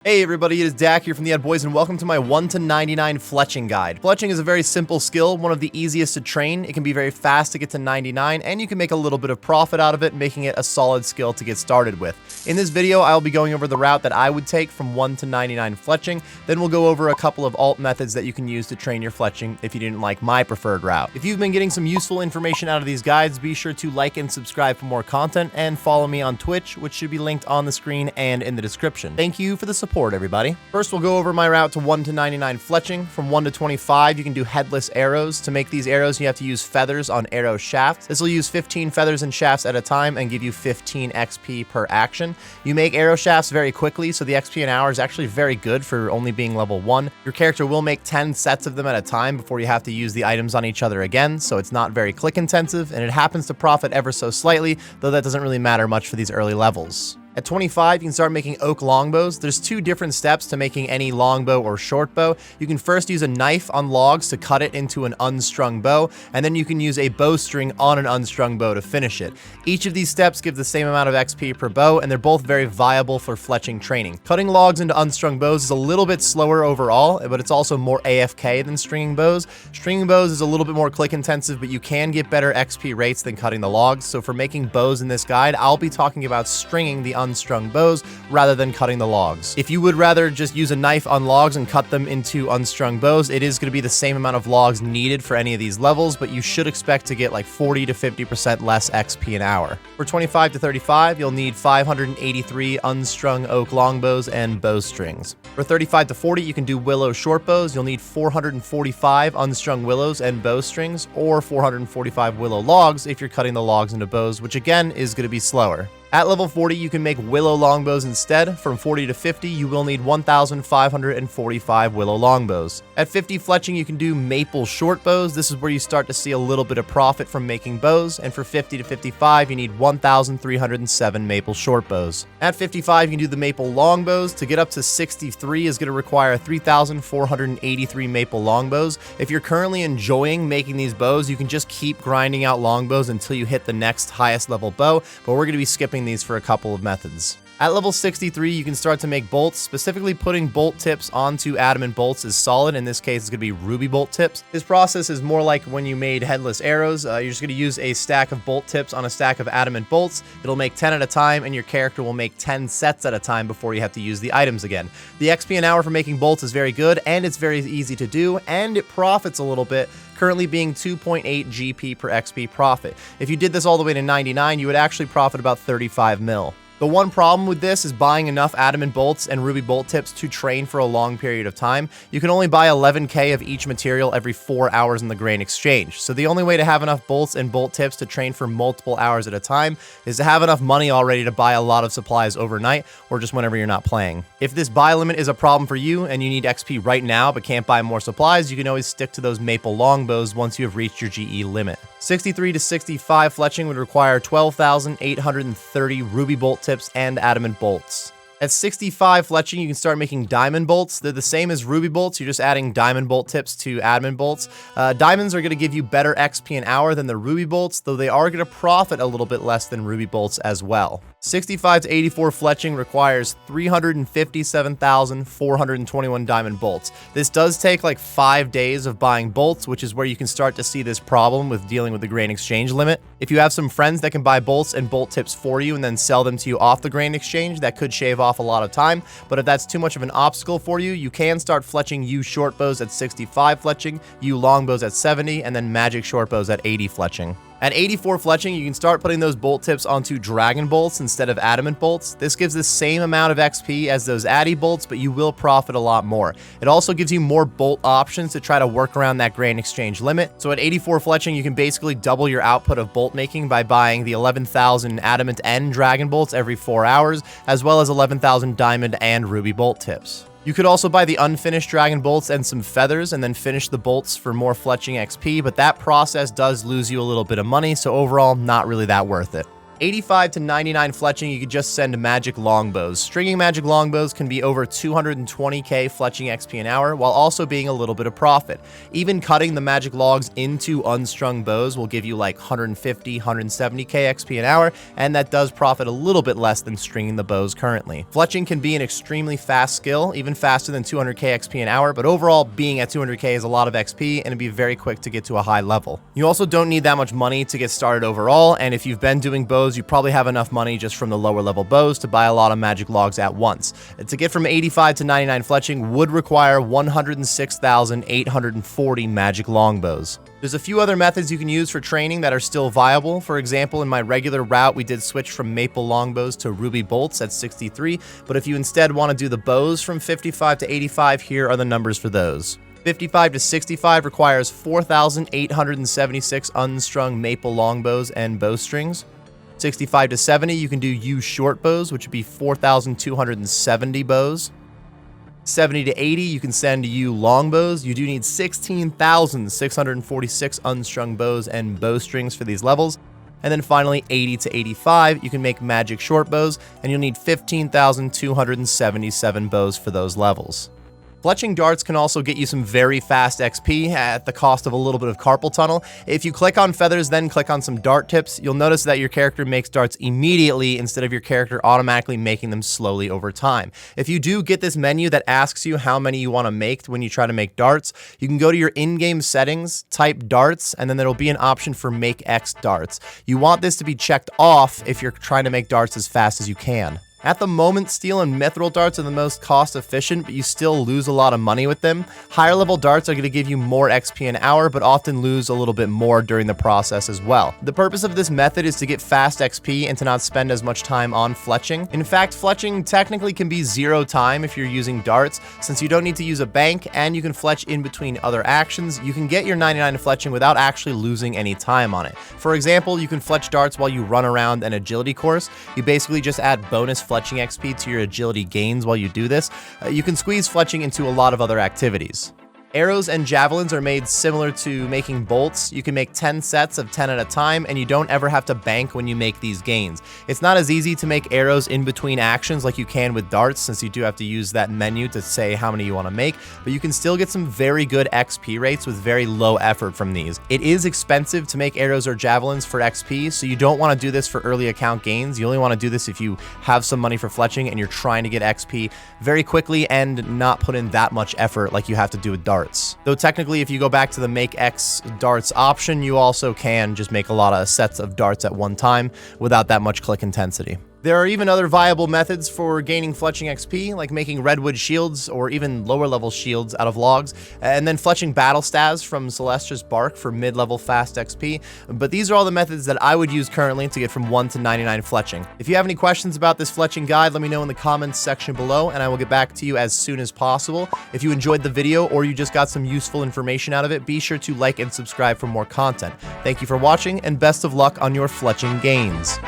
Hey everybody, it is Dak here from the Ed Boys, and welcome to my 1 to 99 fletching guide. Fletching is a very simple skill, one of the easiest to train. It can be very fast to get to 99, and you can make a little bit of profit out of it, making it a solid skill to get started with. In this video, I'll be going over the route that I would take from 1 to 99 fletching, then we'll go over a couple of alt methods that you can use to train your fletching if you didn't like my preferred route. If you've been getting some useful information out of these guides, be sure to like and subscribe for more content, and follow me on Twitch, which should be linked on the screen and in the description. Thank you for the support, everybody. First, we'll go over my route to 1 to 99 fletching. From 1 to 25, you can do headless arrows. To make these arrows, you have to use feathers on arrow shafts. This will use 15 feathers and shafts at a time and give you 15 XP per action. You make arrow shafts very quickly, so the XP an hour is actually very good for only being level 1. Your character will make 10 sets of them at a time before you have to use the items on each other again, so it's not very click intensive, and it happens to profit ever so slightly, though that doesn't really matter much for these early levels. At 25, you can start making oak longbows. There's two different steps to making any longbow or short bow. You can first use a knife on logs to cut it into an unstrung bow, and then you can use a bowstring on an unstrung bow to finish it. Each of these steps give the same amount of XP per bow, and they're both very viable for fletching training. Cutting logs into unstrung bows is a little bit slower overall, but it's also more AFK than stringing bows. Stringing bows is a little bit more click intensive, but you can get better XP rates than cutting the logs. So for making bows in this guide, I'll be talking about stringing the unstrung bows rather than cutting the logs. If you would rather just use a knife on logs and cut them into unstrung bows, it is going to be the same amount of logs needed for any of these levels, but you should expect to get like 40 to 50% less XP an hour. For 25 to 35, you'll need 583 unstrung oak longbows and bowstrings. For 35 to 40, you can do willow short bows. You'll need 445 unstrung willows and bowstrings, or 445 willow logs if you're cutting the logs into bows, which again is going to be slower. At level 40, you can make willow longbows instead. From 40 to 50, you will need 1,545 willow longbows. At 50 fletching, you can do maple short bows. This is where you start to see a little bit of profit from making bows. And for 50 to 55, you need 1,307 maple short bows. At 55, you can do the maple longbows. To get up to 63 is going to require 3,483 maple longbows. If you're currently enjoying making these bows, you can just keep grinding out longbows until you hit the next highest level bow, but we're going to be skipping these for a couple of methods. At level 63, you can start to make bolts. Specifically, putting bolt tips onto adamant bolts is solid. In this case, it's going to be ruby bolt tips. This process is more like when you made headless arrows. You're just going to use a stack of bolt tips on a stack of adamant bolts. It'll make 10 at a time, and your character will make 10 sets at a time before you have to use the items again. The XP an hour for making bolts is very good, and it's very easy to do, and it profits a little bit, currently being 2.8 GP per XP profit. If you did this all the way to 99, you would actually profit about 35 mil. The one problem with this is buying enough adamant bolts and ruby bolt tips to train for a long period of time. You can only buy 11k of each material every 4 hours in the grain exchange. So the only way to have enough bolts and bolt tips to train for multiple hours at a time is to have enough money already to buy a lot of supplies overnight or just whenever you're not playing. If this buy limit is a problem for you and you need XP right now but can't buy more supplies, you can always stick to those maple longbows once you have reached your GE limit. 63 to 65 fletching would require 12,830 ruby bolt tips and adamant bolts. At 65 fletching, you can start making diamond bolts. They're the same as ruby bolts. You're just adding diamond bolt tips to adamant bolts. Diamonds are going to give you better XP an hour than the ruby bolts, though they are going to profit a little bit less than ruby bolts as well. 65 to 84 fletching requires 357,421 diamond bolts. This does take like 5 days of buying bolts, which is where you can start to see this problem with dealing with the grain exchange limit. If you have some friends that can buy bolts and bolt tips for you and then sell them to you off the grain exchange, that could shave off a lot of time. But if that's too much of an obstacle for you, you can start fletching U short bows at 65 fletching, U long bows at 70, and then magic short bows at 80 fletching. At 84 fletching, you can start putting those bolt tips onto dragon bolts instead of adamant bolts. This gives the same amount of XP as those addy bolts, but you will profit a lot more. It also gives you more bolt options to try to work around that grain exchange limit. So at 84 fletching, you can basically double your output of bolt making by buying the 11,000 adamant and dragon bolts every 4 hours, as well as 11,000 diamond and ruby bolt tips. You could also buy the unfinished dragon bolts and some feathers and then finish the bolts for more fletching XP, but that process does lose you a little bit of money, so overall, not really that worth it. 85 to 99 fletching, you could just send magic longbows. Stringing magic longbows can be over 220k fletching XP an hour, while also being a little bit of profit. Even cutting the magic logs into unstrung bows will give you like 150, 170k XP an hour, and that does profit a little bit less than stringing the bows currently. Fletching can be an extremely fast skill, even faster than 200k XP an hour, but overall, being at 200k is a lot of XP, and it'd be very quick to get to a high level. You also don't need that much money to get started overall, and if you've been doing bows, you probably have enough money just from the lower level bows to buy a lot of magic logs at once. And to get from 85 to 99 fletching would require 106,840 magic longbows. There's a few other methods you can use for training that are still viable. For example, in my regular route, we did switch from maple longbows to ruby bolts at 63, but if you instead want to do the bows from 55 to 85, here are the numbers for those. 55 to 65 requires 4,876 unstrung maple longbows and bowstrings. 65 to 70, you can do U short bows, which would be 4,270 bows. 70 to 80, you can send U longbows. You do need 16,646 unstrung bows and bowstrings for these levels. And then finally, 80 to 85, you can make magic short bows, and you'll need 15,277 bows for those levels. Fletching darts can also get you some very fast XP at the cost of a little bit of carpal tunnel. If you click on feathers, then click on some dart tips, you'll notice that your character makes darts immediately instead of your character automatically making them slowly over time. If you do get this menu that asks you how many you want to make when you try to make darts, you can go to your in-game settings, type darts, and then there'll be an option for make X darts. You want this to be checked off if you're trying to make darts as fast as you can. At the moment, steel and mithril darts are the most cost efficient, but you still lose a lot of money with them. Higher level darts are going to give you more XP an hour, but often lose a little bit more during the process as well. The purpose of this method is to get fast XP and to not spend as much time on fletching. In fact, fletching technically can be 0 time if you're using darts, since you don't need to use a bank and you can fletch in between other actions. You can get your 99 fletching without actually losing any time on it. For example, you can fletch darts while you run around an agility course. You basically just add bonus fletching XP to your agility gains while you do this. You can squeeze fletching into a lot of other activities. Arrows and javelins are made similar to making bolts. You can make 10 sets of 10 at a time, and you don't ever have to bank when you make these gains. It's not as easy to make arrows in between actions like you can with darts, since you do have to use that menu to say how many you want to make, but you can still get some very good XP rates with very low effort from these. It is expensive to make arrows or javelins for XP, so you don't want to do this for early account gains. You only want to do this if you have some money for fletching and you're trying to get XP very quickly and not put in that much effort like you have to do with darts. Though technically, if you go back to the make X darts option, you also can just make a lot of sets of darts at one time without that much click intensity. There are even other viable methods for gaining fletching XP, like making redwood shields or even lower level shields out of logs, and then fletching battle staves from Celestia's bark for mid-level fast XP, but these are all the methods that I would use currently to get from 1 to 99 fletching. If you have any questions about this fletching guide, let me know in the comments section below, and I will get back to you as soon as possible. If you enjoyed the video or you just got some useful information out of it, be sure to like and subscribe for more content. Thank you for watching, and best of luck on your fletching gains.